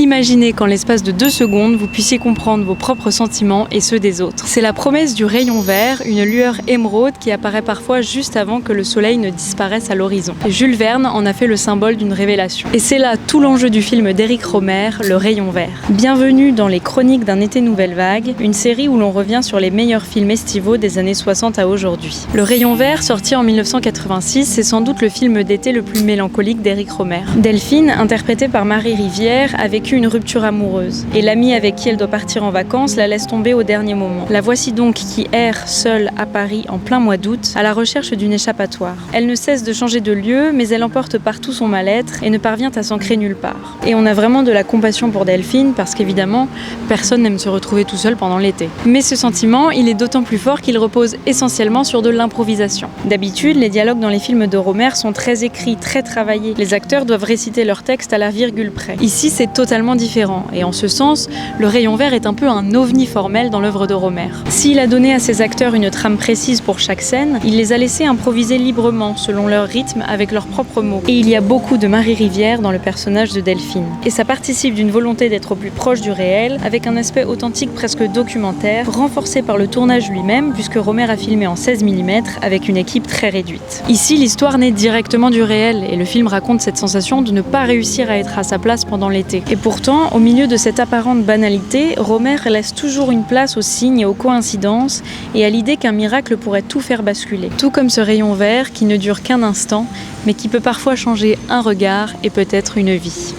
Imaginez qu'en l'espace de 2 secondes, vous puissiez comprendre vos propres sentiments et ceux des autres. C'est la promesse du rayon vert, une lueur émeraude qui apparaît parfois juste avant que le soleil ne disparaisse à l'horizon. Jules Verne en a fait le symbole d'une révélation. Et c'est là tout l'enjeu du film d'Éric Rohmer, Le Rayon Vert. Bienvenue dans les Chroniques d'un été nouvelle vague, une série où l'on revient sur les meilleurs films estivaux des années 60 à aujourd'hui. Le Rayon Vert, sorti en 1986, c'est sans doute le film d'été le plus mélancolique d'Éric Rohmer. Delphine, interprétée par Marie Rivière, a vécu une rupture amoureuse. Et l'ami avec qui elle doit partir en vacances la laisse tomber au dernier moment. La voici donc qui erre seule à Paris en plein mois d'août, à la recherche d'une échappatoire. Elle ne cesse de changer de lieu, mais elle emporte partout son mal-être et ne parvient à s'ancrer nulle part. Et on a vraiment de la compassion pour Delphine, parce qu'évidemment, personne n'aime se retrouver tout seul pendant l'été. Mais ce sentiment, il est d'autant plus fort qu'il repose essentiellement sur de l'improvisation. D'habitude, les dialogues dans les films de Rohmer sont très écrits, très travaillés. Les acteurs doivent réciter leur texte à la virgule près. Ici, c'est totalement différent, et en ce sens, Le Rayon Vert est un peu un ovni formel dans l'œuvre de Rohmer. S'il a donné à ses acteurs une trame précise pour chaque scène, il les a laissés improviser librement, selon leur rythme, avec leurs propres mots. Et il y a beaucoup de Marie Rivière dans le personnage de Delphine. Et ça participe d'une volonté d'être au plus proche du réel, avec un aspect authentique presque documentaire, renforcé par le tournage lui-même, puisque Rohmer a filmé en 16 mm avec une équipe très réduite. Ici, l'histoire naît directement du réel, et le film raconte cette sensation de ne pas réussir à être à sa place pendant l'été. Et pourtant, au milieu de cette apparente banalité, Rohmer laisse toujours une place aux signes et aux coïncidences et à l'idée qu'un miracle pourrait tout faire basculer. Tout comme ce rayon vert qui ne dure qu'un instant, mais qui peut parfois changer un regard et peut-être une vie.